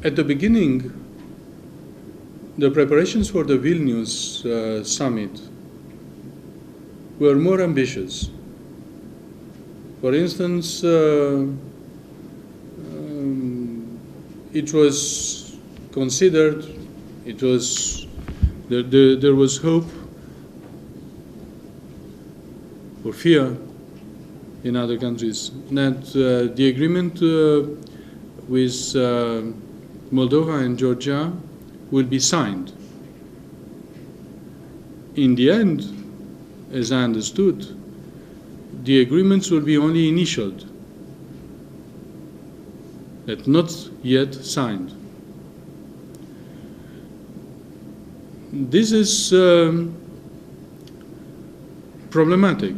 at the beginning, the preparations for the Vilnius summit were more ambitious. For instance, it was considered, there was hope or fear in other countries that the agreement with Moldova and Georgia will be signed. In the end, as I understood, the agreements will be only initialed, but not yet signed. This is problematic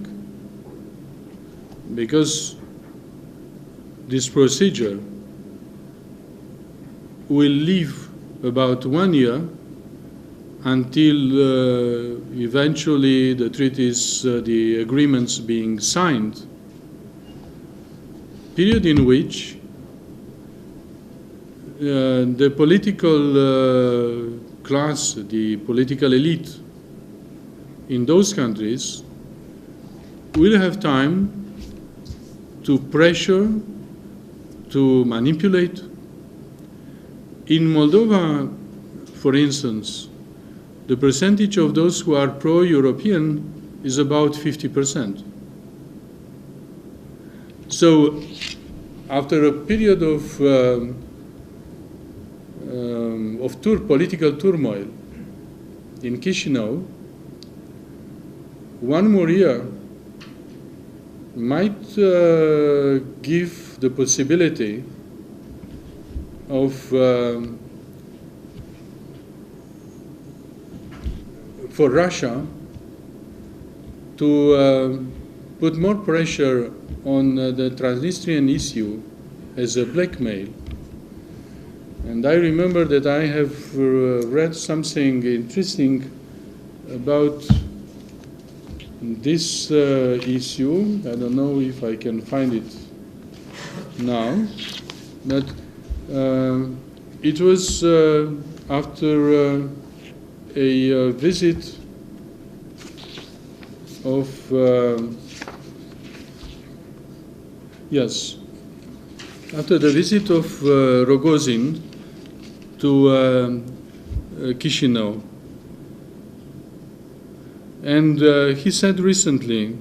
because this procedure will leave about 1 year until eventually the treaties, the agreements being signed, period in which the political class, the political elite in those countries will have time to pressure, to manipulate. In Moldova, for instance, the percentage of those who are pro-European is about 50%. So, after a period of political turmoil in Chisinau, 1 more year might give the possibility of for Russia to put more pressure on the Transnistrian issue as a blackmail. And I remember that I have read something interesting about this issue. I don't know if I can find it now, but it was after a visit of after the visit of Rogozin to Chisinau. And he said recently,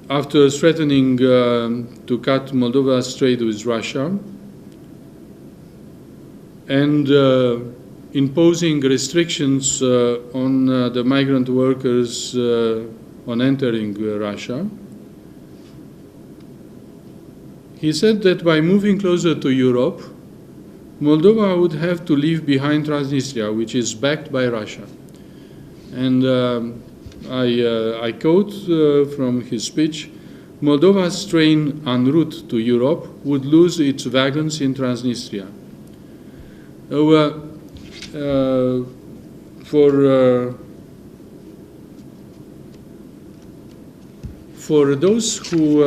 after threatening to cut Moldova's trade with Russia and imposing restrictions on the migrant workers on entering Russia, he said that by moving closer to Europe, Moldova would have to leave behind Transnistria, which is backed by Russia. And I quote from his speech, Moldova's train en route to Europe would lose its wagons in Transnistria. For those who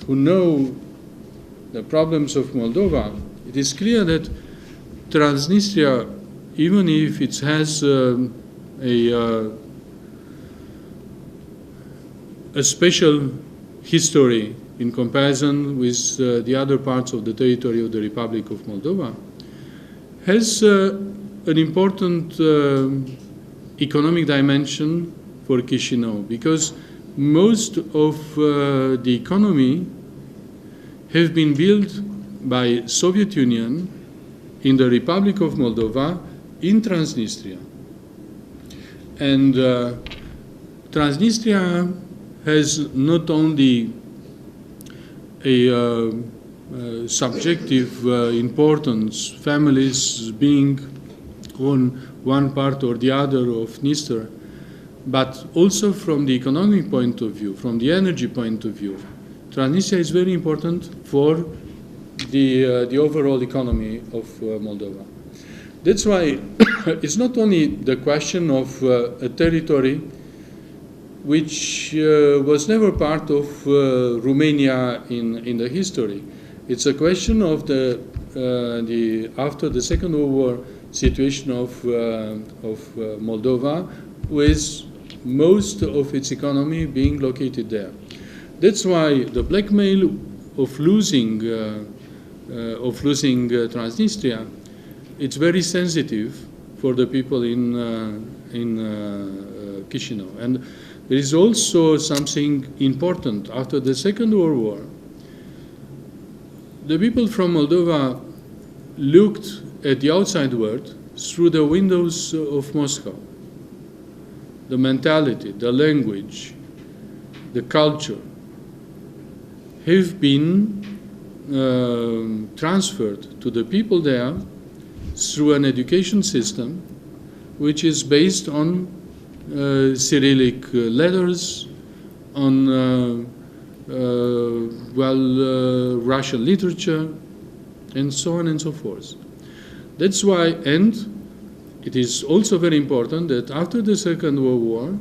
know the problems of Moldova, it is clear that Transnistria, even if it has a special history in comparison with the other parts of the territory of the Republic of Moldova, has an important economic dimension for Chisinau, because most of the economy have been built by Soviet Union in the Republic of Moldova in Transnistria. And Transnistria has not only a subjective importance, families being on one part or the other of Dniester, but also from the economic point of view, from the energy point of view. Transnistria is very important for the overall economy of Moldova. That's why it's not only the question of a territory which was never part of Romania in the history. It's a question of after the Second World War situation of Moldova, with most of its economy being located there. That's why the blackmail of losing Transnistria, it's very sensitive for the people in Chisinau. And there is also something important. After the Second World War, the people from Moldova looked at the outside world through the windows of Moscow. The mentality, the language, the culture have been transferred to the people there through an education system which is based on Cyrillic letters, on Russian literature, and so on and so forth. That's why, and it is also very important that after the Second World War,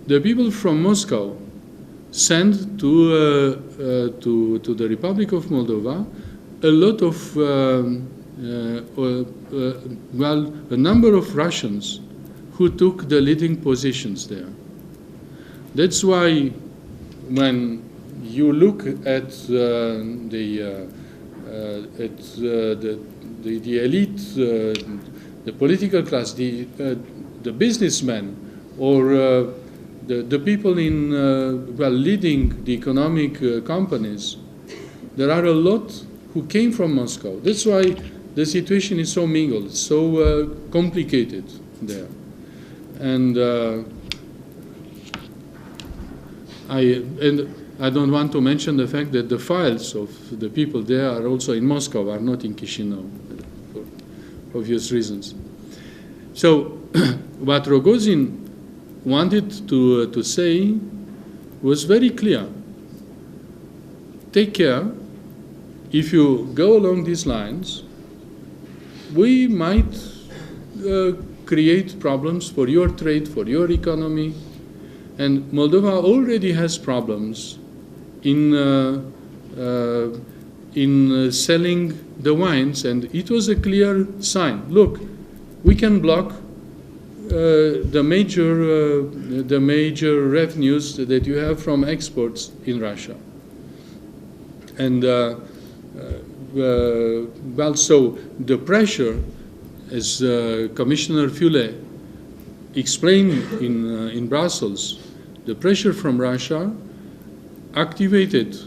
the people from Moscow sent to the Republic of Moldova a lot of, a number of Russians who took the leading positions there. That's why when you look at the elite, the political class, the businessmen, or the people in leading the economic companies, there are a lot who came from Moscow. That's why the situation is so mingled, so complicated there. And I don't want to mention the fact that the files of the people there are also in Moscow, are not in Chisinau, for obvious reasons. So what Rogozin wanted to say was very clear. Take care. If you go along these lines, we might create problems for your trade, for your economy. And Moldova already has problems in selling the wines, and it was a clear sign. Look, we can block the major revenues that you have from exports in Russia. And so the pressure, as Commissioner Füle explained in Brussels, the pressure from Russia activated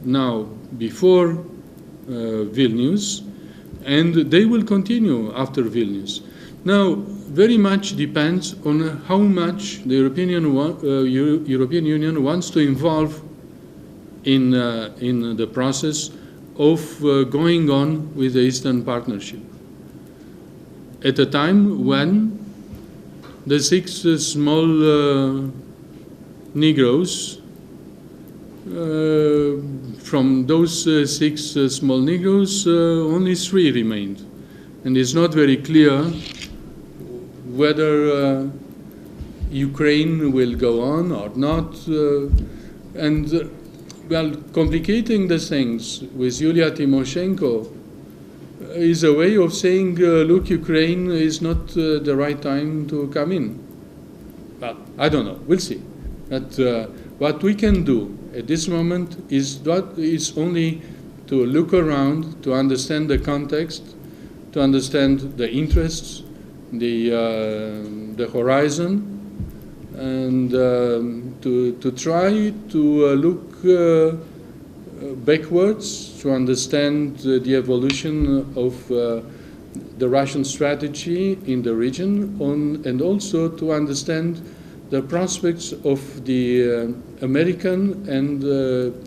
now before Vilnius, and they will continue after Vilnius. Now, very much depends on how much the European Union wants to involve in the process of going on with the Eastern Partnership. At a time when the 6 small Negroes, from those 6 small Negroes, only 3 remained. And it's not very clear whether Ukraine will go on or not. Complicating the things with Yulia Tymoshenko is a way of saying, look, Ukraine is not the right time to come in. Well, I don't know. We'll see. But what we can do at this moment is only to look around, to understand the context, to understand the interests, the horizon, and to try to look backwards to understand the evolution of the Russian strategy in the region, and also to understand the prospects of the American and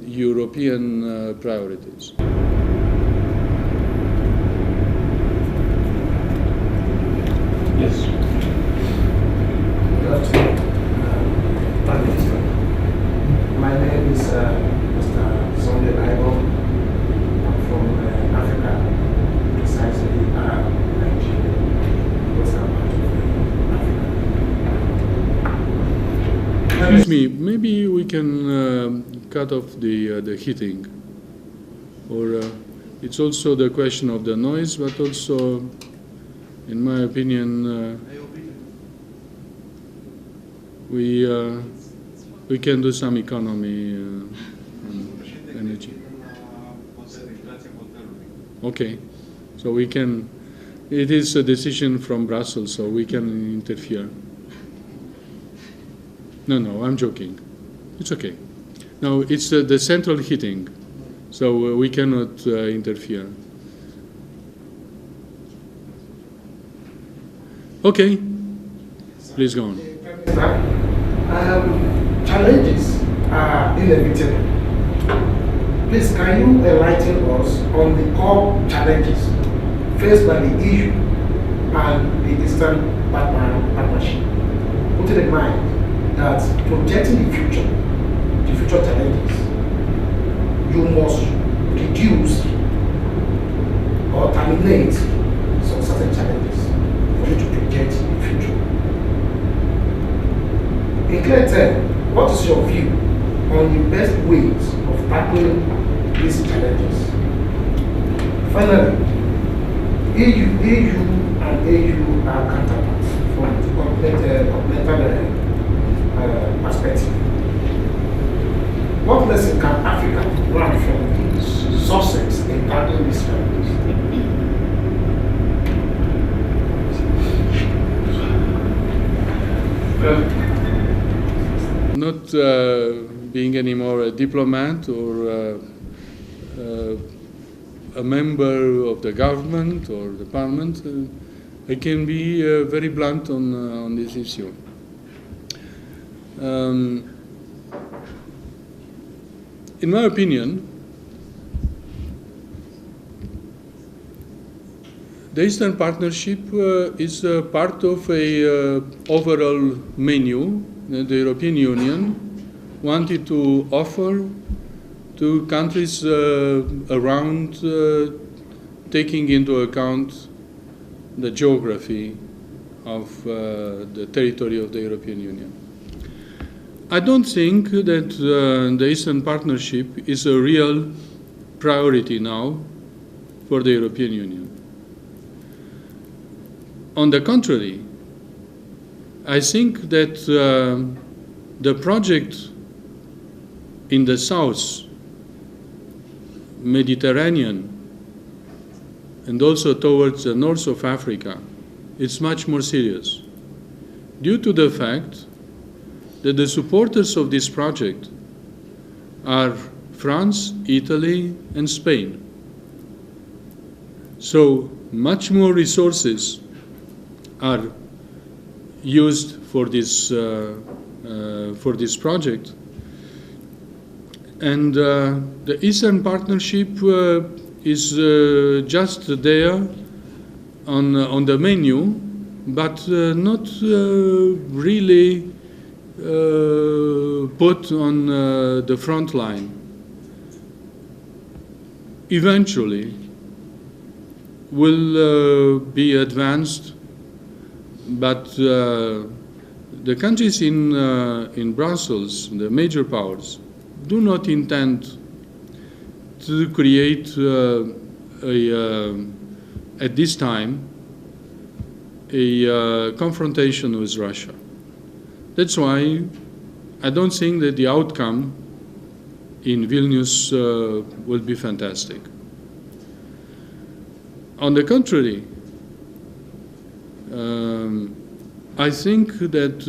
European priorities. Yes. Good afternoon, Prime Minister. My name is Mr. Zonde Laibo. I'm from Africa, precisely Nigeria, western part of Africa. Excuse me, maybe we can cut off the heating. or it's also the question of the noise, but also, in my opinion, we can do some economy on energy. Okay, so we can. It is a decision from Brussels, so we can interfere. No, I'm joking. It's okay. No, it's the central heating, so we cannot interfere. Okay, please go on. Challenges are inevitable. Please, can you enlighten us on the core challenges faced by the EU and the Eastern Partnership? Putting in mind that projecting the future challenges, you must reduce or terminate some certain challenges for you to project the future. In clear terms, what is your view on the best ways of tackling these challenges? Finally, EU and AU are counterparts from the continental perspective. What lesson can Africa learn from the success in tackling these challenges? Not being anymore a diplomat or a member of the government or the parliament, I can be very blunt on this issue. In my opinion, the Eastern Partnership is part of a overall menu that the European Union wanted to offer to countries around, taking into account the geography of the territory of the European Union. I don't think that the Eastern Partnership is a real priority now for the European Union. On the contrary, I think that the project in the South Mediterranean and also towards the north of Africa is much more serious, due to the fact that the supporters of this project are France, Italy, and Spain. So much more resources are used for this project, and the Eastern Partnership is just there on the menu, but not really put on the front line. Eventually will be advanced, but the countries in Brussels, the major powers, do not intend to create at this time a confrontation with Russia. That's why I don't think that the outcome in Vilnius will be fantastic. On the contrary, I think that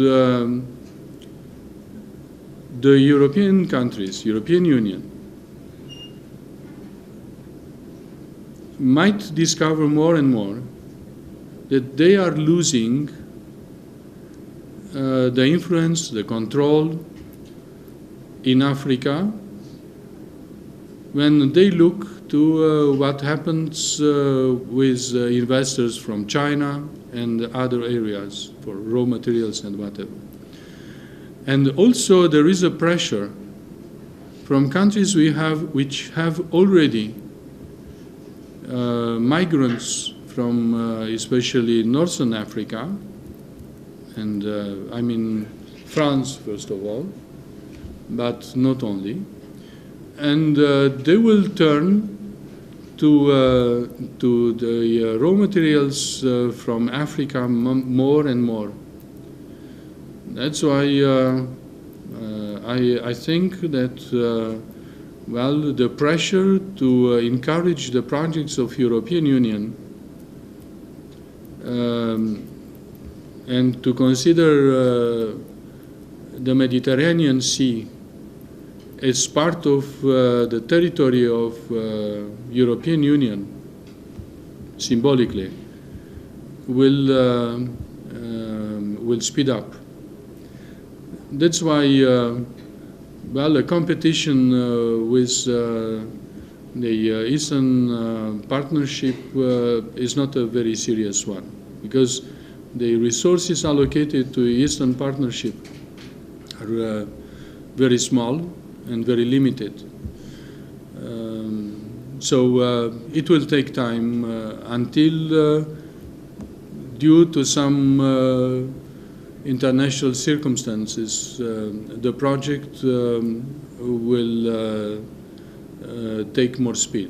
the European countries, European Union, might discover more and more that they are losing the influence, the control in Africa when they look to what happens with investors from China and other areas for raw materials and whatever. And also there is a pressure from countries which have already migrants from especially Northern Africa, and I mean France first of all, but not only. And they will turn to the raw materials from Africa more and more. That's why I think that well, the pressure to encourage the projects of European Union and to consider the Mediterranean Sea as part of the territory of European Union, symbolically, will speed up. That's why, well, a competition with the Eastern Partnership is not a very serious one, because the resources allocated to Eastern Partnership are very small and very limited. So it will take time until, due to some international circumstances, the project will take more speed.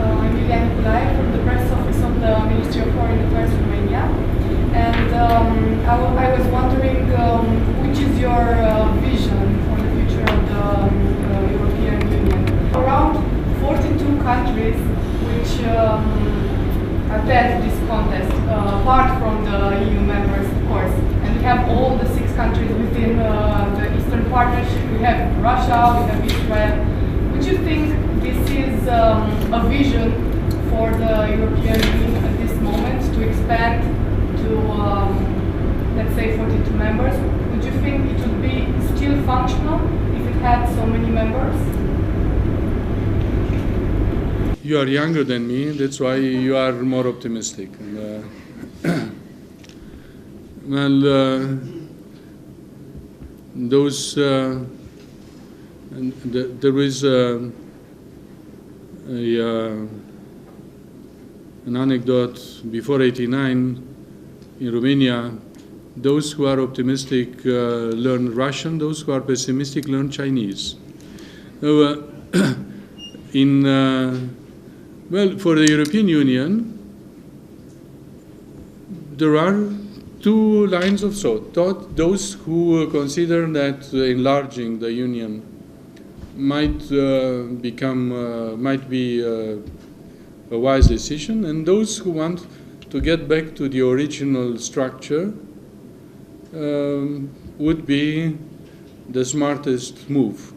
I'm Nicolae from the press office of the Ministry of Foreign Affairs Romania, and I was wondering which is your vision for the future of the European Union. Around 42 countries which attend this contest, apart from the EU members, of course, and we have all the 6 countries within the Eastern Partnership. We have Russia, we have Israel. Would you think this is a vision for the European Union at this moment to expand to, let's say, 42 members? Would you think it would be still functional if it had so many members? You are younger than me, that's why you are more optimistic. Well, those there is an anecdote before '89 in Romania. Those who are optimistic learn Russian, those who are pessimistic learn Chinese. So, well, for the European Union, there are 2 lines of thought. Those who consider that enlarging the Union might be a wise decision, and those who want to get back to the original structure would be the smartest move.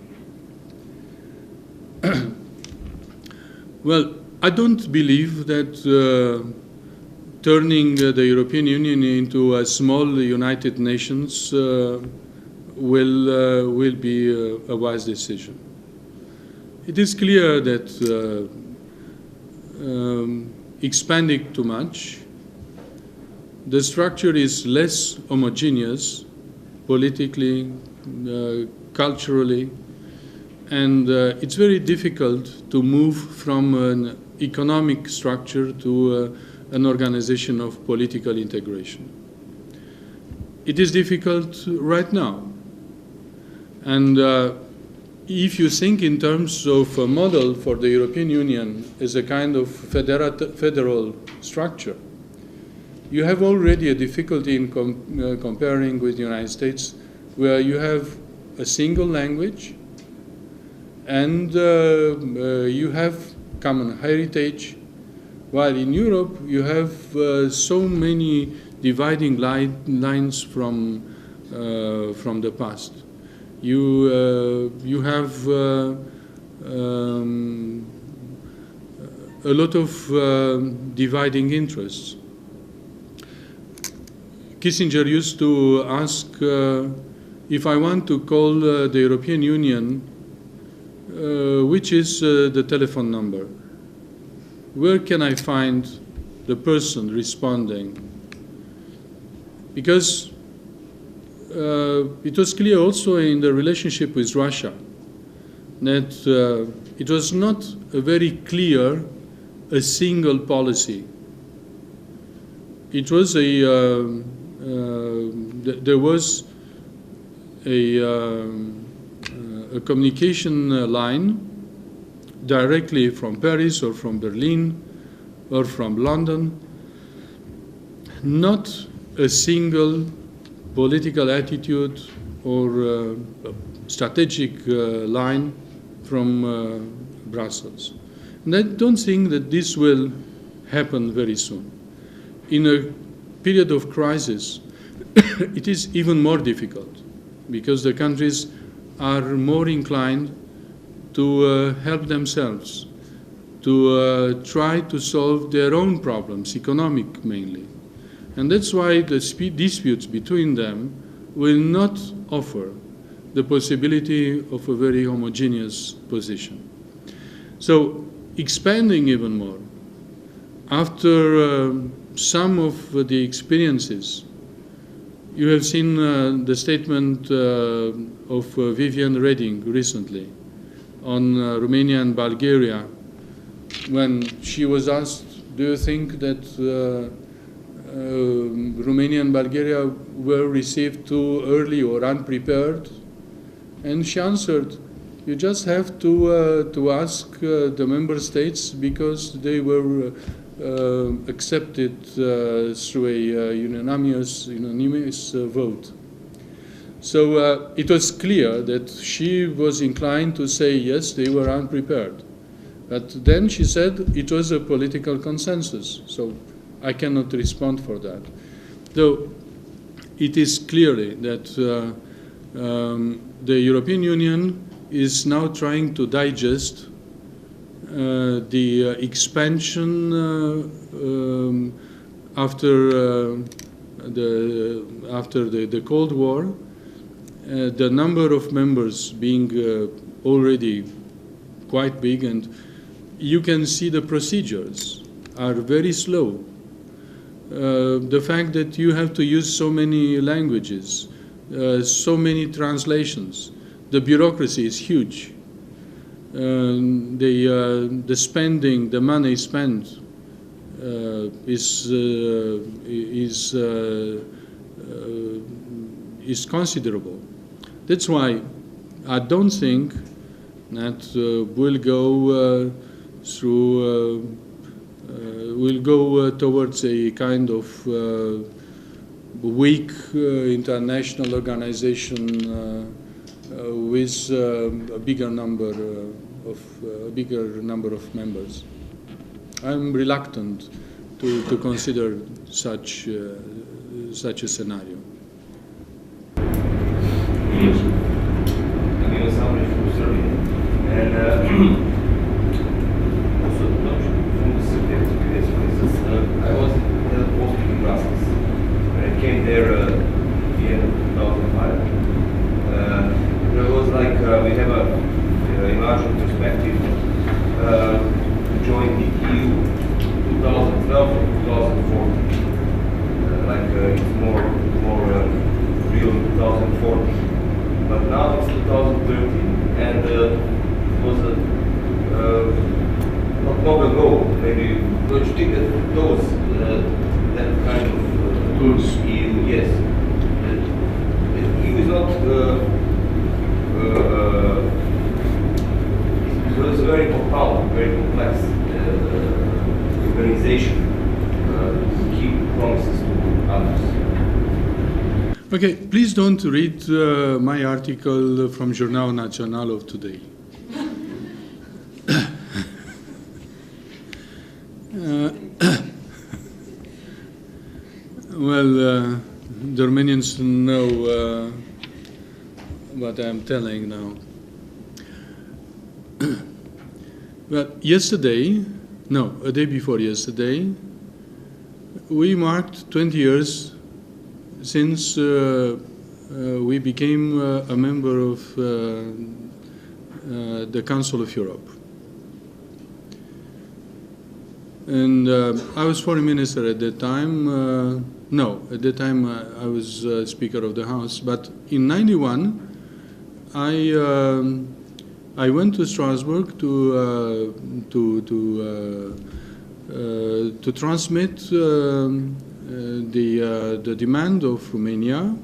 Well, I don't believe that turning the European Union into a small United Nations will be a wise decision. It is clear that expanding too much, the structure is less homogeneous politically, culturally, and it's very difficult to move from an economic structure to an organization of political integration. It is difficult right now. And if you think in terms of a model for the European Union as a kind of federal structure, you have already a difficulty in comparing with the United States, where you have a single language and you have common heritage, while in Europe you have so many dividing lines from the past. You have a lot of dividing interests. Kissinger used to ask, if I want to call the European Union, which is the telephone number? Where can I find the person responding? Because it was clear also in the relationship with Russia that it was not a very clear, a single policy. It was there was a a communication line directly from Paris or from Berlin or from London, not a single political attitude or strategic line from Brussels. And I don't think that this will happen very soon. In a period of crisis, it is even more difficult because the countries are more inclined to help themselves, to try to solve their own problems, economic mainly. And that's why the disputes between them will not offer the possibility of a very homogeneous position. So expanding even more, after some of the experiences, you have seen the statement of Viviane Reding recently on Romania and Bulgaria, when she was asked, do you think that Romania and Bulgaria were received too early or unprepared? And she answered, you just have to ask the member states because they were accepted through a unanimous vote. So it was clear that she was inclined to say, yes, they were unprepared. But then she said it was a political consensus, so I cannot respond for that. Though it is clearly that the European Union is now trying to digest the expansion after the Cold War, the number of members being already quite big, and you can see the procedures are very slow. The fact that you have to use so many languages, so many translations, the bureaucracy is huge. The spending, the money spent is considerable. That's why I don't think that we'll go towards a kind of weak international organization with a bigger number of members. I'm reluctant to consider such a scenario. And also from the subject experience, for instance, I was in a post in Brussels. When I came there at the end of 2005, there was like, we have a enlarged perspective to join the EU 2012 or 2014. It's more real 2014. But now it's 2013, and it was not long ago, maybe, don't you think that those, that kind of tools, EU, yes, the EU is not, it's a very compound, very complex organization to keep promises to others. Okay, please don't read my article from Journal Național of today. Well, the Romanians know what I'm telling now. But yesterday, no, a day before yesterday, we marked 20 years since we became a member of the Council of Europe. And I was foreign minister at that time. At that time I was Speaker of the House. But in '91, I went to Strasbourg to transmit the demand of Romania,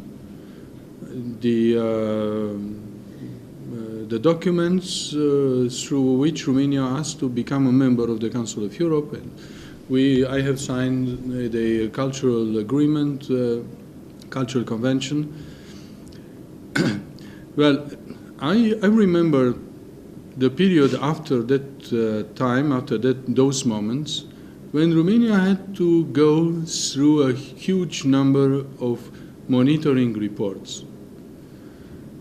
the documents through which Romania asked to become a member of the Council of Europe. And I have signed the cultural agreement, cultural convention. Well, I remember the period after that time, after those moments, when Romania had to go through a huge number of monitoring reports.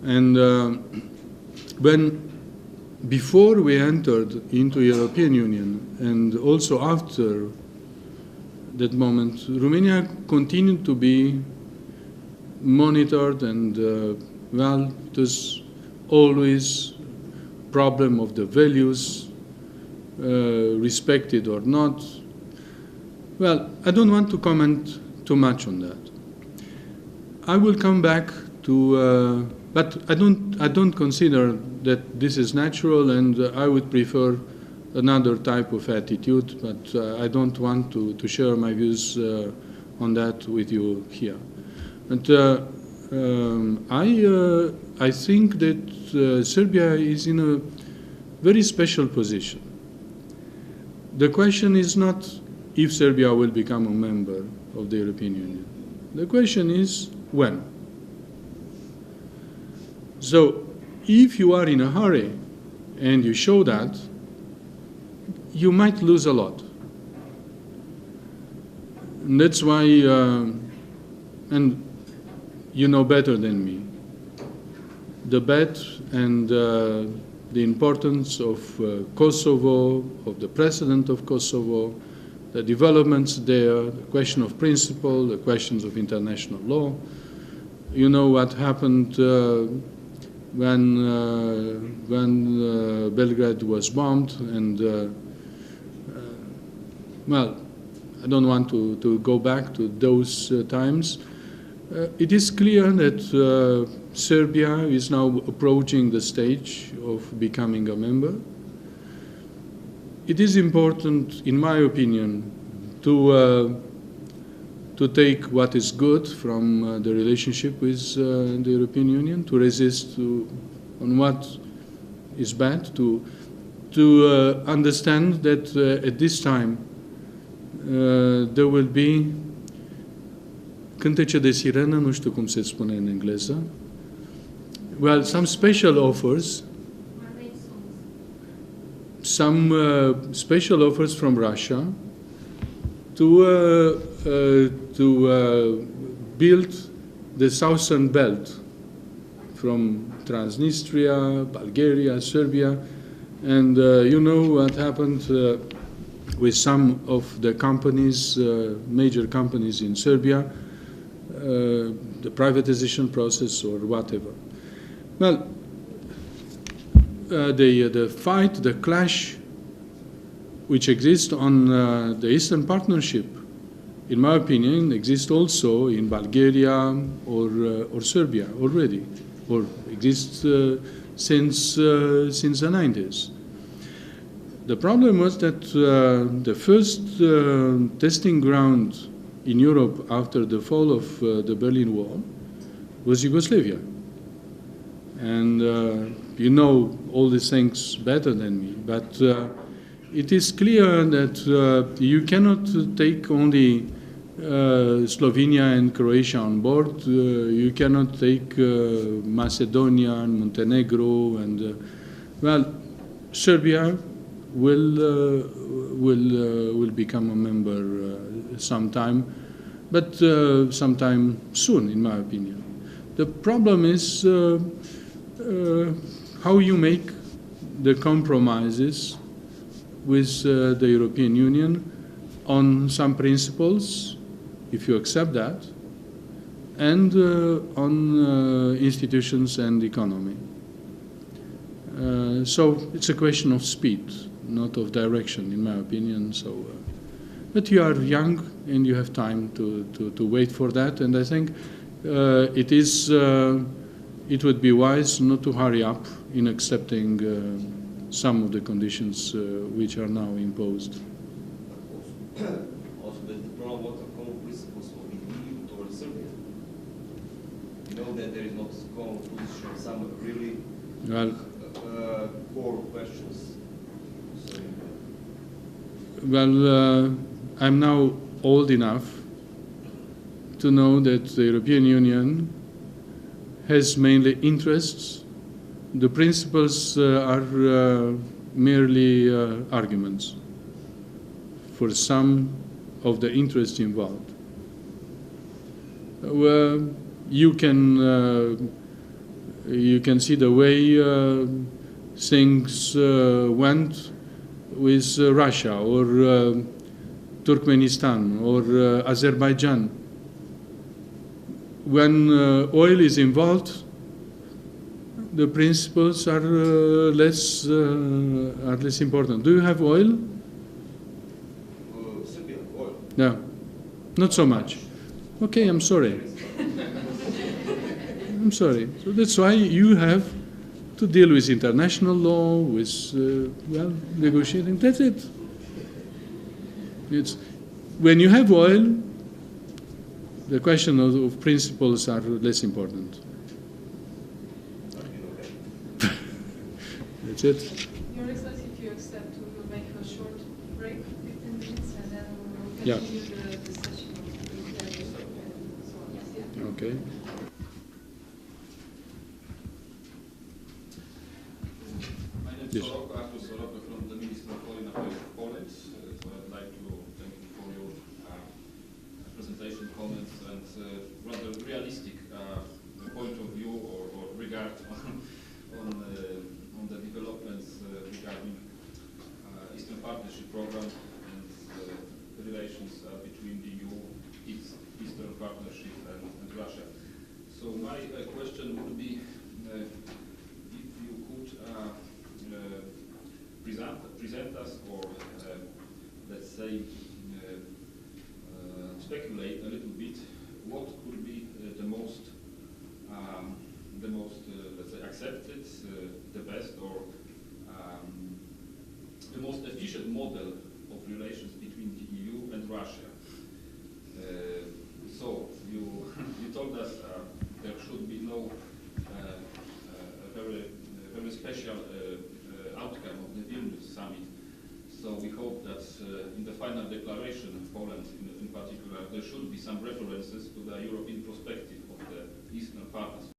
And before we entered into European Union, and also after that moment, Romania continued to be monitored, and well, it was always problem of the values, respected or not. Well, I don't want to comment too much on that. I will come back to, but I don't consider that this is natural, and I would prefer another type of attitude, but I don't want to share my views on that with you here. But I think that Serbia is in a very special position. The question is not if Serbia will become a member of the European Union. The question is when. So if you are in a hurry and you show that, you might lose a lot. And that's why, and you know better than me, the bet and the importance of Kosovo, of the president of Kosovo, the developments there, the question of principle, the questions of international law. You know what happened when Belgrade was bombed, and well, I don't want to go back to those times. It is clear that Serbia is now approaching the stage of becoming a member. It is important, in my opinion, to take what is good from the relationship with the European Union, to resist on what is bad, to understand that at this time there will be cântece de sirenă, nu știu cum se spune în engleză. Well, some special offers, special offers from Russia to build the southern belt from Transnistria, Bulgaria, Serbia, and you know what happened with some of the companies, major companies in Serbia, the privatization process or whatever. Well, the fight, the clash which exists on the Eastern Partnership, in my opinion, exists also in Bulgaria or Serbia already, or exists since the 90s. The problem was that the first testing ground in Europe after the fall of the Berlin Wall was Yugoslavia. And you know all these things better than me, but it is clear that you cannot take only Slovenia and Croatia on board. You cannot take Macedonia and Montenegro, and well, Serbia will become a member sometime, but sometime soon, in my opinion. The problem is how you make the compromises with the European Union on some principles, if you accept that, and on institutions and economy. So it's a question of speed, not of direction, in my opinion. So, but you are young and you have time to wait for that, and I think it would be wise not to hurry up in accepting some of the conditions which are now imposed. Also, there's the problem of common principles of the EU towards Serbia. You know that there is not a common position. Some really well, core questions. So, well, I'm now old enough to know that the European Union has mainly interests. The principles are merely arguments for some of the interests involved. You can see the way things went with Russia or Turkmenistan or Azerbaijan. When oil is involved, the principles are less important. Do you have oil? Sibiu, oil. No, not so much. Okay, I'm sorry. I'm sorry. So that's why you have to deal with international law, with negotiating. That's it. It's when you have oil, the question of principles are less important. That's it. Your Excellency, if you accept, we will make a short break, 15 minutes, and then we will Yeah. continue the session of the and so on. Yes, yeah. Okay. My name is Yes. Artur Soroka from the Ministry of Foreign Affairs of Poland. So I'd like to thank you for your presentation, comments, and rather realistic point of view or regard on the developments regarding Eastern Partnership Program and the relations between the EU, its Eastern Partnership, and Russia. So my question would be if you could present us or let's say speculate a little bit what could be the most let's say accepted, the best or the most efficient model of relations between the EU and Russia. So you told us there should be no very special outcome of the Vilnius summit. So we hope that in the final declaration, Poland in particular, there should be some references to the European perspective of the Eastern partners.